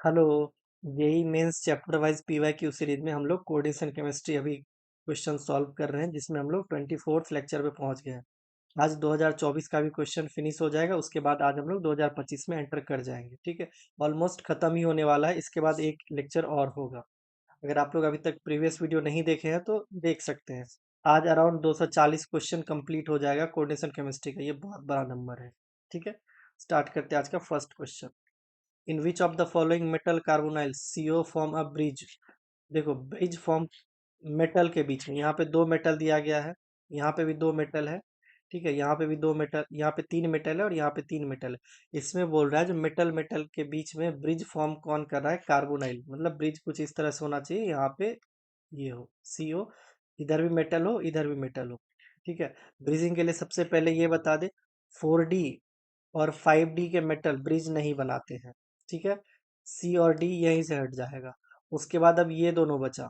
Hello. JEE mains chapter wise PYQ series में हम लोग कोऑर्डिनेशन केमिस्ट्री अभी क्वेश्चन सॉल्व कर रहे हैं, जिसमें हम लोग 24th लेक्चर पे पहुंच गए हैं। आज 2024 का भी क्वेश्चन फिनिश हो जाएगा, उसके बाद आज हम लोग 2025 में एंटर कर जाएंगे। ठीक है, ऑलमोस्ट खत्म ही होने वाला है, इसके बाद एक लेक्चर और होगा। अगर आप लोग अभी तक प्रीवियस वीडियो नहीं देखे हैं तो देख सकते हैं। आज अराउंड 240 क्वेश्चन कंप्लीट हो जाएगा कोऑर्डिनेशन केमिस्ट्री का, ये बहुत बड़ा नंबर है। ठीक है, स्टार्ट करते हैं आज का first question. In which of the following metal carbonyl CO form a bridge. देखो, ब्रिज फॉर्म मेटल के बीच में, यहाँ पे दो मेटल दिया गया है, यहाँ पे भी दो मेटल है। ठीक है, यहाँ पे भी दो मेटल, यहाँ पे तीन मेटल है और यहाँ पे तीन मेटल है। इसमें बोल रहा है जो मेटल मेटल के बीच में ब्रिज फॉर्म कौन कर रहा है, कार्बोनाइल। मतलब ब्रिज कुछ इस तरह से होना चाहिए, यहाँ पे ये हो सीओ, इधर भी मेटल हो इधर भी मेटल हो। ठीक है, ब्रिजिंग के लिए सबसे पहले ये बता दे, 4D और 5D के मेटल ब्रिज नहीं बनाते हैं। ठीक है, सी और डी यहीं से हट जाएगा। उसके बाद अब ये दोनों बचा,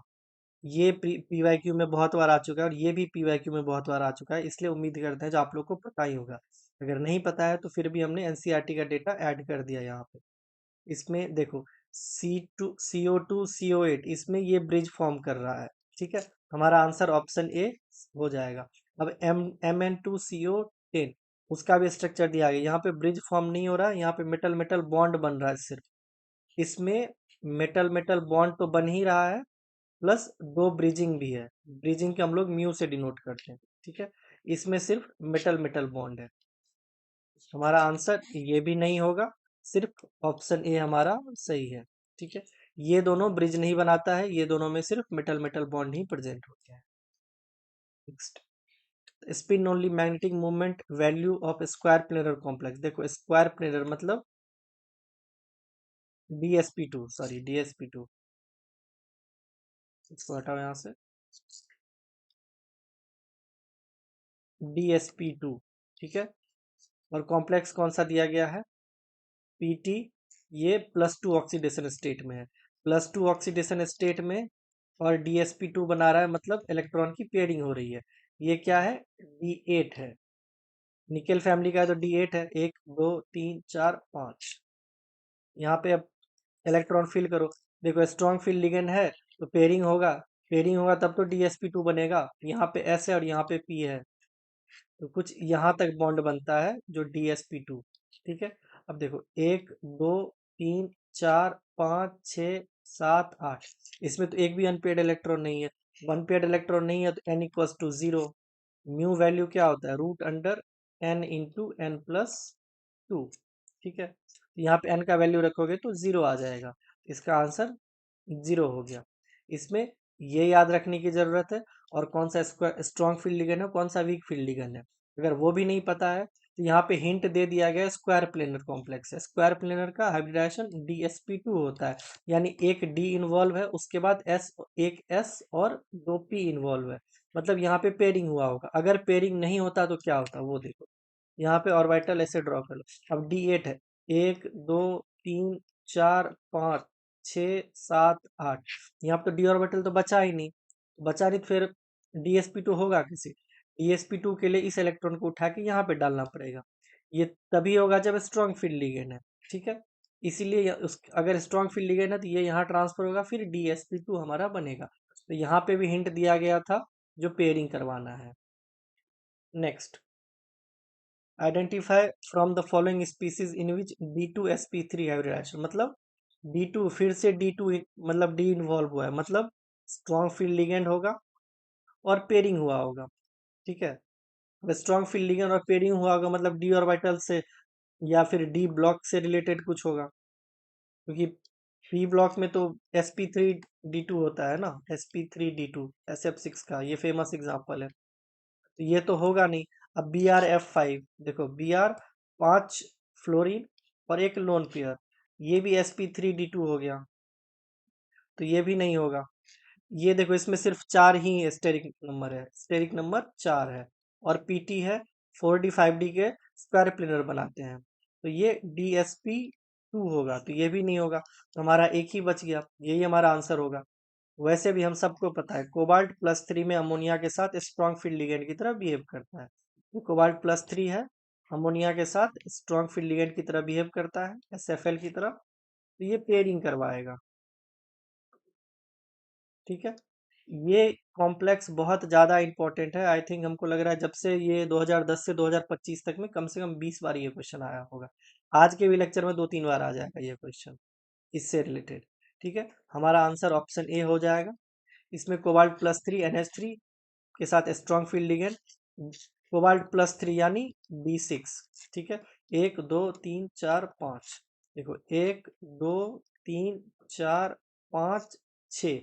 ये पीवाईक्यू में बहुत बार आ चुका है और ये भी पीवाईक्यू में बहुत बार आ चुका है, इसलिए उम्मीद करते हैं जो आप लोग को पता ही होगा। अगर नहीं पता है तो फिर भी हमने एनसीईआरटी का डेटा ऐड कर दिया यहाँ पे। इसमें देखो, CO2 CO8, इसमें ये ब्रिज फॉर्म कर रहा है। ठीक है, हमारा आंसर ऑप्शन ए हो जाएगा। अब MN2CO10, उसका भी स्ट्रक्चर दिया गया, यहाँ पे ब्रिज फॉर्म नहीं हो रहा है, यहाँ पे मेटल मेटल बॉन्ड बन रहा है सिर्फ। इसमें मेटल मेटल बॉन्ड तो बन ही रहा है, प्लस दो ब्रिजिंग भी है। ब्रिजिंग के हम लोग म्यू से डिनोट करते हैं। ठीक है, इसमें सिर्फ मेटल मेटल बॉन्ड है। हमारा आंसर ये भी नहीं होगा, सिर्फ ऑप्शन ए हमारा सही है। ठीक है, ये दोनों ब्रिज नहीं बनाता है, ये दोनों में सिर्फ मेटल मेटल बॉन्ड ही प्रेजेंट होते हैं। Next, spin only magnetic movement value of square planar complex. देखो, स्क्वायर प्लेनर मतलब DsP2, सॉरी DsP2, इसको हटाओ यहाँ से। DsP2, ठीक है, और कॉम्प्लेक्स कौन सा दिया गया है, PT। ये +2 ऑक्सीडेशन स्टेट में है, +2 ऑक्सीडेशन स्टेट में, और DsP2 बना रहा है, मतलब इलेक्ट्रॉन की पेयरिंग हो रही है। ये क्या है, D8 है। निकेल फैमिली का है तो D8 है, 1 2 3 4 5। यहाँ पे अब इलेक्ट्रॉन फिल करो। देखो, स्ट्रॉन्ग फिल लिगेंड है तो पेयरिंग होगा, पेयरिंग होगा तब तो DsP2 बनेगा। यहाँ पे S है और यहाँ पे P है, तो कुछ यहाँ तक बॉन्ड बनता है जो DsP2। ठीक है, अब देखो, 1 2 3 4 5 6 7 8, इसमें तो एक भी अनपेड इलेक्ट्रॉन नहीं है। अनपेड इलेक्ट्रॉन नहीं है तो n = 0। म्यू वैल्यू क्या होता है, √n × n+2। ठीक है, तो यहाँ पे n का वैल्यू रखोगे तो 0 आ जाएगा, इसका आंसर 0 हो गया। इसमें ये याद रखने की जरूरत है, और कौन सा स्ट्रॉन्ग फील्ड लिगेंड है, कौन सा वीक फील्ड लिगेंड है। अगर वो भी नहीं पता है तो यहाँ पे हिंट दे दिया गया है, स्क्वायर प्लेनर कॉम्प्लेक्स है। स्क्वायर प्लेनर का हाइब्रिडाइजेशन DsP2 होता है, यानी एक D इन्वॉल्व है, उसके बाद एक S और दो P इन्वॉल्व है, मतलब यहाँ पे पेयरिंग हुआ होगा। अगर पेयरिंग नहीं होता तो क्या होता वो देखो, यहाँ पे ऑर्बिटल ऐसे ड्रॉ कर लो। अब D8 है, 1 2 3 4 5 6 7 8, यहाँ पे तो D ऑर्बिटल तो बचा ही नहीं, बचा नहीं तो फिर DsP2 होगा किसी। DsP2 के लिए इस इलेक्ट्रॉन को उठा के यहाँ पे डालना पड़ेगा, ये तभी होगा जब स्ट्रॉन्ग फील्ड लिगेंड है। ठीक है, इसीलिए अगर स्ट्रॉन्ग फील्ड लिगेंड है तो ये यहाँ ट्रांसफर होगा, फिर DsP2 हमारा बनेगा। तो यहाँ पे भी हिंट दिया गया था जो पेयरिंग करवाना है। Next, identify from the following species in which D2sp3 hybridization. मतलब D2 फिर से D2 मतलब D इन्वॉल्व हुआ है, मतलब स्ट्रॉन्ग फील्ड लिगेंड होगा और पेयरिंग हुआ होगा। ठीक है, अब स्ट्रॉन्ग फील्ड लिगेंड और पेयरिंग हुआ होगा मतलब D ऑर्बिटल से या फिर D ब्लॉक से रिलेटेड कुछ होगा, क्योंकि P ब्लॉक में तो sp3d2 होता है ना, sp3d2 SF6 का ये फेमस एग्जांपल है, तो ये तो होगा नहीं। अब BrF5, देखो Br 5 फ्लोरीन और एक लोन पेयर, ये भी sp3d2 हो गया, तो ये भी नहीं होगा। ये देखो, इसमें सिर्फ 4 ही स्टेरिक नंबर है, स्टेरिक नंबर 4 है, और PT है 4D 5D के स्क्वायर प्लेनर बनाते हैं, तो ये DsP2 होगा, तो ये भी नहीं होगा। तो हमारा एक ही बच गया, यही हमारा आंसर होगा। वैसे भी हम सबको पता है कोबाल्ट+3 में अमोनिया के साथ स्ट्रॉन्ग फील्ड लिगेंड की तरह बिहेव करता है। ये कोबाल्ट+3 है, अमोनिया के साथ स्ट्रॉन्ग फील्ड लिगेंड की तरह बिहेव करता है, SFL की तरह। तो ये पेयरिंग करवाएगा। ठीक है, ये कॉम्प्लेक्स बहुत ज़्यादा इंपॉर्टेंट है। आई थिंक हमको लग रहा है जब से ये 2010 से 2025 तक में कम से कम 20 बार ये क्वेश्चन आया होगा। आज के भी लेक्चर में 2-3 बार आ जाएगा ये क्वेश्चन इससे रिलेटेड। ठीक है, हमारा आंसर ऑप्शन ए हो जाएगा। इसमें कोबाल्ट +3 NH3 के साथ स्ट्रॉन्ग फील्ड लिगेंड, कोबाल्ट +3 यानी B6। ठीक है, 1 2 3 4 5, देखो 1 2 3 4 5 6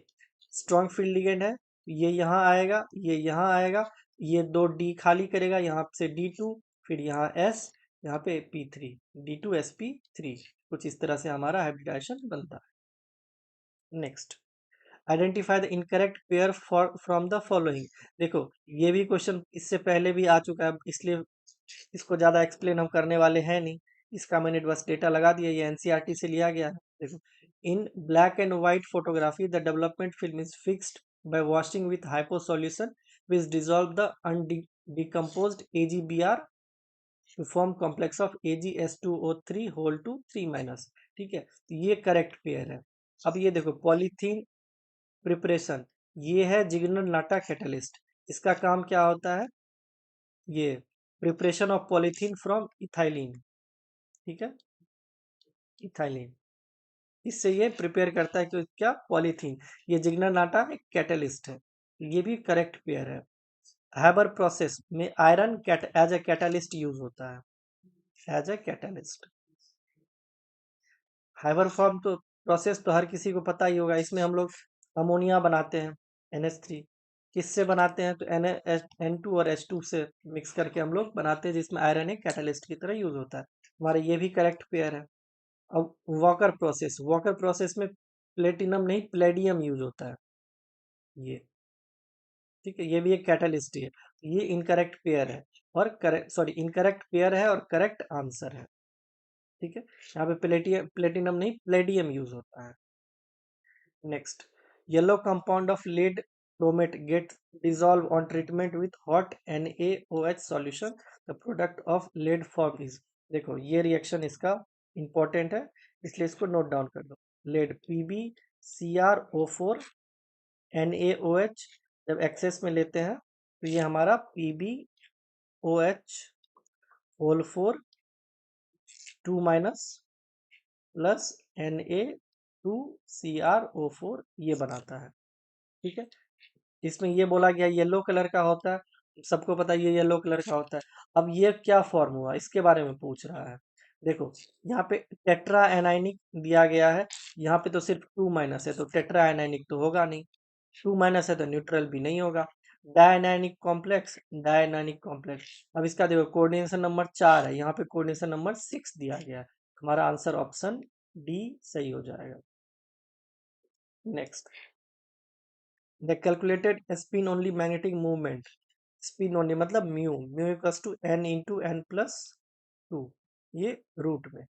स्ट्रॉन्ग फील्ड लिगेंड है। ये यहाँ आएगा, ये यहाँ आएगा, ये 2D खाली करेगा, यहाँ से D2, फिर यहाँ S, यहाँ पे P3, D2SP3। कुछ इस तरह से हमारा हाइब्रिडाइजेशन बनता है। Next, identify the incorrect pair for from the following. देखो ये भी क्वेश्चन इससे पहले भी आ चुका है, इसलिए इसको ज़्यादा एक्सप्लेन हम करने वाले हैं नहीं। इसका मैंने बस डेटा लगा दिया, ये एनसीईआरटी से लिया गया है। देखो, in black and white photography the development film is fixed by washing with hypo solution which dissolve the undecomposed AgBr to form complex of AgS2O3 whole to 3 minus। ठीक है, तो ये करेक्ट पेयर है। अब ये देखो पॉलीथीन प्रिपरेशन, ये है जिग्नर नाटा कैटलिस्ट। इसका काम क्या होता है, ये preparation of polythene from ethylene. ठीक है, इथाइलिन, इससे ये प्रिपेयर करता है कि क्या, पॉलीथीन। ये जिग्नर नाटा एक कैटलिस्ट है, ये भी करेक्ट पेयर है। हैबर प्रोसेस में iron as a catalyst use होता है, as a catalyst. Haber form तो प्रोसेस तो हर किसी को पता ही होगा। इसमें हम लोग अमोनिया बनाते हैं, NH3। किससे बनाते हैं, तो N2 और H2 से मिक्स करके हम लोग बनाते हैं, जिसमें आयरन एक कैटलिस्ट की तरह यूज होता है। हमारे ये भी करेक्ट पेयर है। अब वॉकर प्रोसेस में प्लेटिनम नहीं प्लेडियम यूज होता है ये। ठीक है, ये भी एक कैटलिस्ट ही है। ये इनकरेक्ट पेयर है और करेक्ट, सॉरी, इनकरेक्ट पेयर है और करेक्ट आंसर है। ठीक है, यहाँ पे प्लेटिनम नहीं प्लेडियम यूज होता है। Next, yellow compound of lead chromate get dissolved on treatment with hot NaOH solution, the product of lead form is। देखो ये रिएक्शन इसका इंपॉर्टेंट है, इसलिए इसको नोट डाउन कर दो। lead PbCrO4 NaOH जब एक्सेस में लेते हैं तो ये हमारा PbOH whole 4 2 minus plus Na2CrO4 ये बनाता है। ठीक है, इसमें ये बोला गया येलो कलर का होता है, सबको पता है ये येलो कलर का होता है। अब ये क्या फॉर्म हुआ इसके बारे में पूछ रहा है। देखो यहाँ पे टेट्रा एनाइनिक दिया गया है, यहाँ पे तो सिर्फ 2 माइनस है, तो टेट्रा एनाइनिक तो होगा नहीं। 2 माइनस है तो न्यूट्रल भी नहीं होगा। डायनाइनिक कॉम्प्लेक्स। अब इसका देखो कोऑर्डिनेशन नंबर 4 है, यहाँ पे कोऑर्डिनेशन नंबर 6 दिया गया है। हमारा आंसर ऑप्शन डी सही हो जाएगा। Next, the calculated spin only magnetic movement, spin only मतलब mu equals to n into n plus 2, ये रूट में।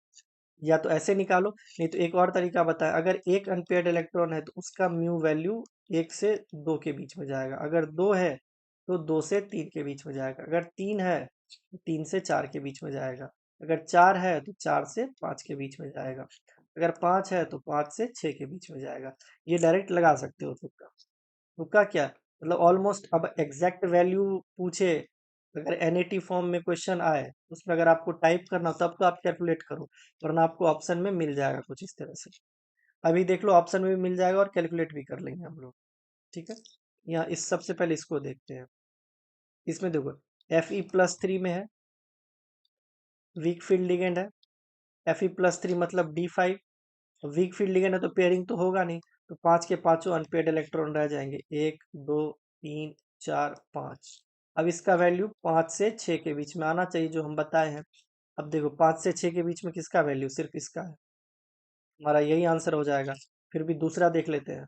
या तो ऐसे निकालो, नहीं तो एक और तरीका बताएं। अगर एक अनपेयर्ड इलेक्ट्रॉन है तो उसका म्यू वैल्यू 1 से 2 के बीच में जाएगा। अगर 2 है तो 2 से 3 के बीच में जाएगा। अगर 3 है तो 3 से 4 के बीच में जाएगा। अगर 4 है तो 4 से 5 के बीच में जाएगा। अगर 5 है तो 5 से 6 के बीच में जाएगा। ये डायरेक्ट लगा सकते हो तुक्का। तुक्का क्या, मतलब ऑलमोस्ट। अब एग्जैक्ट वैल्यू पूछे, अगर NAT फॉर्म में क्वेश्चन आए उसमें अगर आपको टाइप करना हो तब तो आप कैलकुलेट करो, वरना आपको ऑप्शन में मिल जाएगा कुछ इस तरह से। अभी देख लो ऑप्शन में भी मिल जाएगा और कैलकुलेट भी कर लेंगे हम लोग। ठीक है, यहाँ इस सबसे पहले इसको देखते हैं। इसमें देखो Fe+3 में है, वीक फील्ड लिगेंड है। Fe+3 मतलब D5। वीक फील्ड लिगेंड है तो पेयरिंग तो होगा नहीं, तो 5 के पांचों अनपेयर्ड इलेक्ट्रॉन रह जाएंगे, 1 2 3 4 5। अब इसका वैल्यू 5 से 6 के बीच में आना चाहिए जो हम बताए हैं। अब देखो 5 से 6 के बीच में किसका वैल्यू, सिर्फ इसका है, हमारा यही आंसर हो जाएगा। फिर भी दूसरा देख लेते हैं।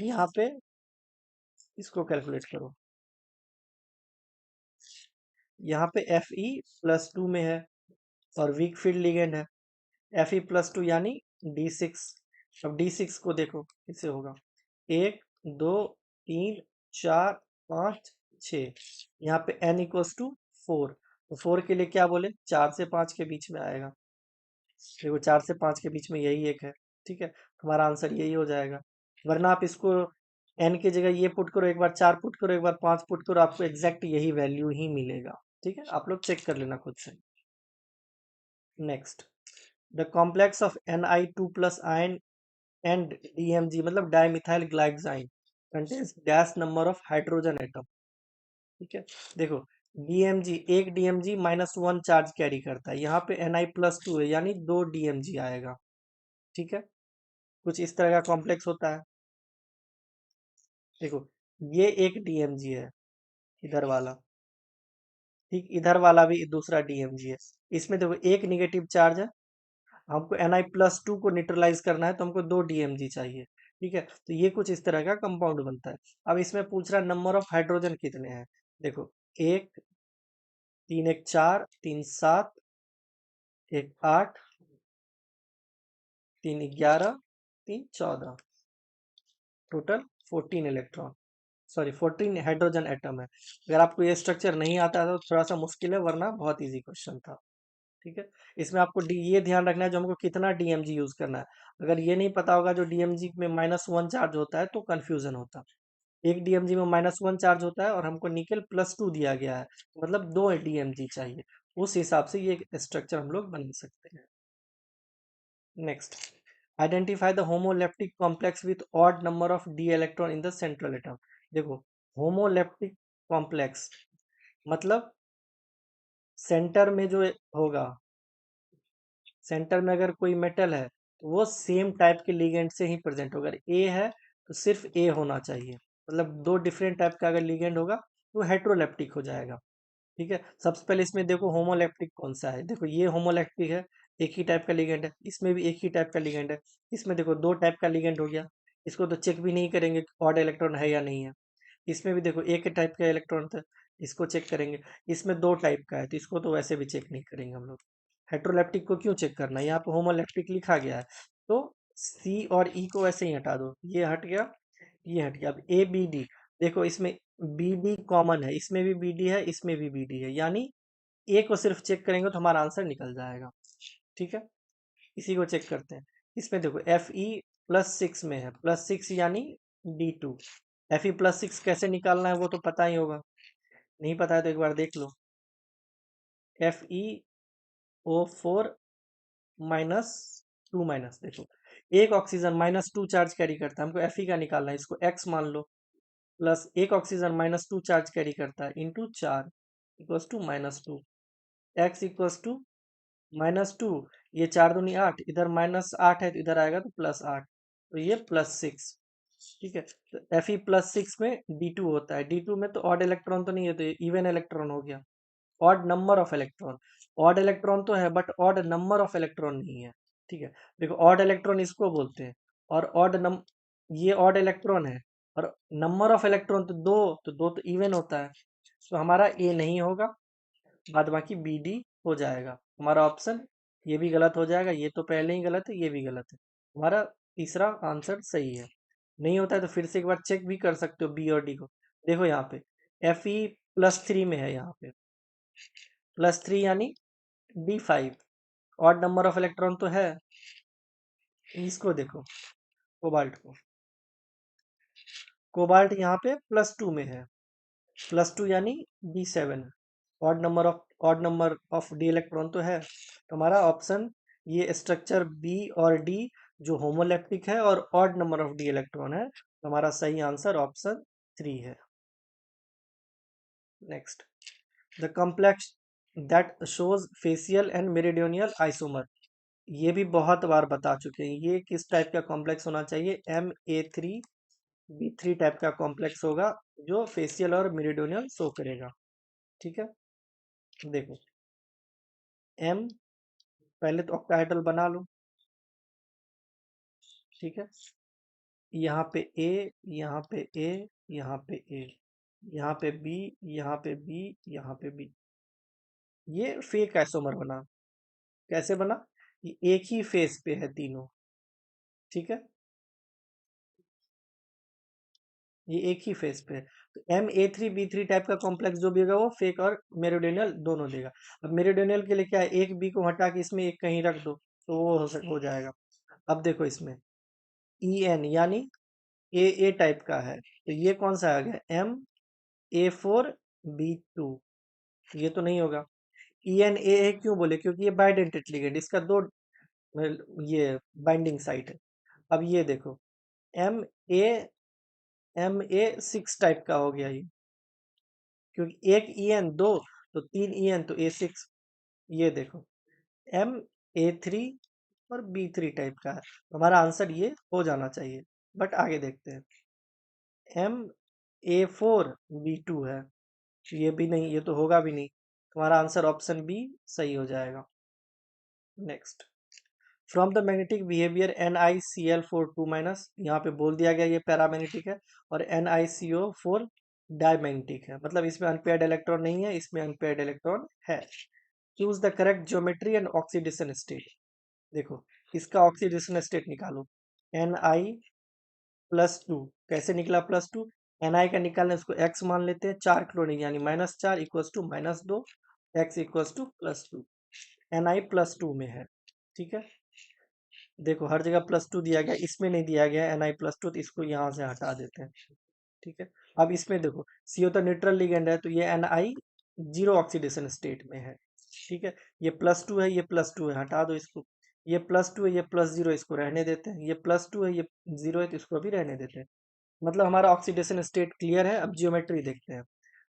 यहाँ पे इसको कैलकुलेट करो, यहाँ पे Fe+2 में है और वीक फील्ड लिगेंड है। Fe+2 यानी D6। अब D6 को देखो किससे होगा, 1 2 3 4 5 6। यहाँ पे n = 4, तो 4 के लिए क्या बोले, 4 से 5 के बीच में आएगा। देखो 4 से 5 के बीच में यही एक है। ठीक है, तुम्हारा आंसर यही हो जाएगा। वरना आप इसको n की जगह ये पुट करो, एक बार 4 पुट करो, एक बार 5 पुट करो, आपको एग्जैक्ट यही वैल्यू ही मिलेगा। ठीक है, आप लोग चेक कर लेना खुद से। Next, the complex of Ni2+ ion and DMG मतलब dimethyl glyoxime contains dash number of hydrogen atom. ठीक है, देखो DMG, एक DMG -1 चार्ज कैरी करता है, यहाँ पे Ni+2 है, यानी 2 DMG आएगा। ठीक है, कुछ इस तरह का कॉम्प्लेक्स होता है। देखो ये एक DMG है, इधर वाला। ठीक, इधर वाला भी दूसरा DMG है। इसमें देखो एक निगेटिव चार्ज है, हमको Ni+2 को न्यूट्रलाइज करना है, तो हमको 2 DMG चाहिए। ठीक है, तो ये कुछ इस तरह का कंपाउंड बनता है। अब इसमें पूछ रहा है नंबर ऑफ हाइड्रोजन कितने हैं। देखो एक, 3 एक 4, 3 7, एक 8, 3 11, 3 14, total 14 electron, sorry 14 hydrogen atom है। अगर आपको ये स्ट्रक्चर नहीं आता है तो थोड़ा सा मुश्किल है, वरना बहुत इजी क्वेश्चन था। ठीक है, इसमें आपको ये ध्यान रखना है जो हमको कितना DMG यूज करना है। अगर ये नहीं पता होगा जो DMG में -1 चार्ज होता है तो कंफ्यूजन होता। एक DMG में -1 चार्ज होता है और हमको निकल +2 दिया गया है, मतलब 2 DMG चाहिए। उस हिसाब से ये स्ट्रक्चर हम लोग बना सकते हैं। Next, identify the homoleptic complex with odd number of D electron in the central atom. देखो होमोलेप्टिक कॉम्प्लेक्स मतलब सेंटर में जो होगा, सेंटर में अगर कोई मेटल है तो वो सेम टाइप के लिगेंड से ही प्रेजेंट होगा। अगर ए है तो सिर्फ ए होना चाहिए, मतलब दो डिफरेंट टाइप का अगर लिगेंड होगा तो हेट्रोलेप्टिक हो जाएगा। ठीक है, सबसे पहले इसमें देखो होमोलेप्टिक कौन सा है। देखो ये होमोलेप्टिक है, एक ही टाइप का लिगेंड है। इसमें भी एक ही टाइप का लिगेंड है। इसमें देखो दो टाइप का लिगेंड हो गया, इसको तो चेक भी नहीं करेंगे ऑड इलेक्ट्रॉन है या नहीं है। इसमें भी देखो एक टाइप का इलेक्ट्रॉन था, इसको चेक करेंगे। इसमें दो टाइप का है तो इसको तो वैसे भी चेक नहीं करेंगे हम लोग। हेट्रोलेप्टिक को क्यों चेक करना है, यहाँ पे होमोलेप्टिक लिखा गया है तो सी और ई को वैसे ही हटा दो, ये हट गया, ये हट गया। अब ए बी डी, देखो इसमें बी डी कॉमन है, इसमें भी बी डी है, इसमें भी बी डी है, यानी ए को सिर्फ चेक करेंगे तो हमारा आंसर निकल जाएगा। ठीक है, इसी को चेक करते हैं। इसमें देखो Fe+6 में है, +6 यानी D2। Fe+6 कैसे निकालना है वो तो पता ही होगा, नहीं पता है तो एक बार देख लो। FeO4-2 देखो एक ऑक्सीजन -2 चार्ज कैरी करता है, हमको Fe का निकालना है, इसको x मान लो। प्लस एक ऑक्सीजन -2 चार्ज कैरी करता है, into 4 equals to -2, x equals to -2, ये 4 दूनी 8, इधर -8 है तो इधर आएगा तो +8, तो ये +6। ठीक है, तो Fe+6 में D2 होता है। D2 में तो ऑड इलेक्ट्रॉन तो नहीं है, तो इवन इलेक्ट्रॉन हो गया। Odd number of electron, odd electron तो है but odd number of electron नहीं है। ठीक है, देखो ऑड इलेक्ट्रॉन इसको बोलते हैं, और ऑड नम ये ऑड इलेक्ट्रॉन है, और नंबर ऑफ इलेक्ट्रॉन तो दो तो इवन होता है, तो हमारा ए नहीं होगा, बाद बाकी बी डी हो जाएगा। हमारा ऑप्शन ये भी गलत हो जाएगा, ये तो पहले ही गलत है, ये भी गलत है। हमारा तीसरा आंसर सही है। नहीं होता है तो फिर से एक बार चेक भी कर सकते हो बी और डी को। देखो यहाँ पे Fe+3 में है, यहाँ पे +3 यानी D5, odd number of electron तो है। इसको देखो कोबाल्ट को, कोबाल्ट यहाँ पे +2 में है, +2 यानी D7, odd number of D electron तो है। तो हमारा ऑप्शन ये स्ट्रक्चर बी और डी जो होमोलेप्टिक है और odd number of D electron है, तो हमारा सही आंसर ऑप्शन 3 है। Next, the complex that shows facial and meridional isomer. ये भी बहुत बार बता चुके हैं, ये किस टाइप का कॉम्प्लेक्स होना चाहिए, Ma3B3 टाइप का कॉम्प्लेक्स होगा जो फेसियल और मेरिडियनल शो करेगा। ठीक है, देखो M, पहले तो ऑक्टाहेड्रल बना लो। ठीक है, यहाँ पे A, यहाँ पे A, यहाँ पे A, यहाँ पे B, यहाँ पे B, यहाँ पे B, ये फेक आइसोमर बना। कैसे बना, ये एक ही फेस पे है तीनों। ठीक है, ये एक ही फेस पे है, तो Ma3B3 टाइप का कॉम्प्लेक्स जो भी होगा वो फेक और मेरिडियनल दोनों देगा। अब मेरिडियनल के लिए क्या है, एक बी को हटा के इसमें एक कहीं रख दो, तो वो हो जाएगा। अब देखो इसमें EN यानी ए टाइप का है, तो ये कौन सा आ गया, MA4B2, ये तो नहीं होगा। ENA क्यों बोले, क्योंकि ये बाइडेंटेट लिगेंड, इसका दो ये बाइंडिंग साइट है। अब ये देखो MA6 टाइप का हो गया ये, क्योंकि एक EN दो, तो 3 EN, तो A6। ये देखो MA3 और B3 टाइप का है, तो हमारा आंसर ये हो जाना चाहिए। बट आगे देखते हैं, MA4B2 है, तो ये भी नहीं, ये तो होगा भी नहीं, तुम्हारा आंसर ऑप्शन बी सही हो जाएगा। Next, from the magnetic behaviour NiCl4 2-, यहाँ पे बोल दिया गया ये पैरामैग्नेटिक है, और NiCO4 डायमैग्नेटिक है, मतलब इसमें अनपेयर्ड इलेक्ट्रॉन नहीं है, इसमें अनपेयर्ड इलेक्ट्रॉन है। Choose the correct geometry and oxidation state. देखो इसका ऑक्सीडेशन स्टेट निकालो, Ni+2, कैसे निकला +2, Ni का निकालना, इसको x मान लेते हैं, 4 क्लोरीन यानी -4 equals to -2, x equals to +2, Ni+2 में है। ठीक है, देखो हर जगह +2 दिया गया, इसमें नहीं दिया गया Ni+2, तो इसको यहाँ से हटा देते हैं। ठीक है, अब इसमें देखो CO तो न्यूट्रल लिगेंड है, तो ये Ni जीरो ऑक्सीडेशन स्टेट में है। ठीक है, ये +2 है, ये +2 है, हटा दो इसको। ये +2 है, ये +0, इसको रहने देते हैं। ये +2 है, ये 0 है, तो इसको भी रहने देते हैं। मतलब हमारा ऑक्सीडेशन स्टेट क्लियर है। अब जियोमेट्री देखते हैं।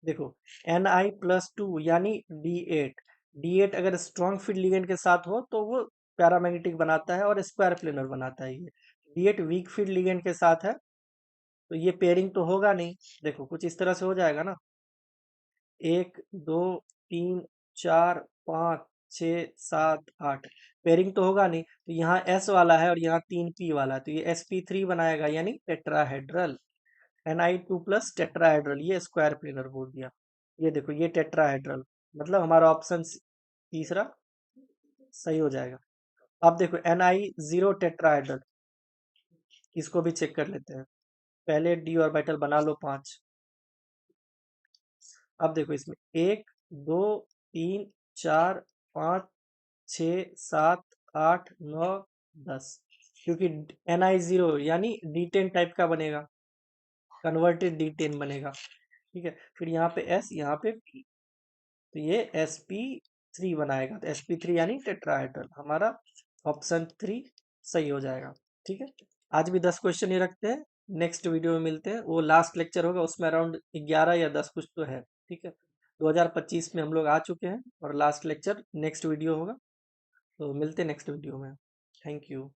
देखो Ni+2 यानी D8 अगर स्ट्रॉन्ग फील्ड लिगेंड के साथ हो तो वो पैरामैग्नेटिक बनाता है और स्क्वायर प्लेनर बनाता है। ये D8 वीक फील्ड लिगेंड के साथ है, तो ये पेयरिंग तो होगा नहीं। देखो कुछ इस तरह से हो जाएगा ना, 1 2 3 4 5 6 7 8, पेयरिंग तो होगा नहीं, तो यहाँ S वाला है और यहाँ 3P वाला है, तो ये sp3 बनाएगा, यानी टेट्राहेड्रल। Ni2+ टेट्राहेड्रल, ये स्क्वायर प्लेनर बोल दिया। ये देखो ये टेट्राहेड्रल, मतलब हमारा ऑप्शन तीसरा सही हो जाएगा। अब देखो Ni0 टेट्राहेड्रल, इसको भी चेक कर लेते हैं। पहले d ऑर्बिटल बना लो 5। अब देखो इसमें 1 2 3 4 5 6 7 8 9 10, क्योंकि Ni0 यानी D10 टाइप का बनेगा, कन्वर्टेड D10 बनेगा। ठीक है, फिर यहाँ पे S, यहाँ पे P, तो ये sp3 बनाएगा, तो sp3 यानी टेट्राहेड्रल, हमारा ऑप्शन 3 सही हो जाएगा। ठीक है, आज भी 10 क्वेश्चन ही रखते हैं, नेक्स्ट वीडियो में मिलते हैं। वो लास्ट लेक्चर होगा, उसमें अराउंड 11 या 10 कुछ तो है। ठीक है, 2025 में हम लोग आ चुके हैं और लास्ट लेक्चर नेक्स्ट वीडियो होगा, तो मिलते हैं नेक्स्ट वीडियो में। Thank you.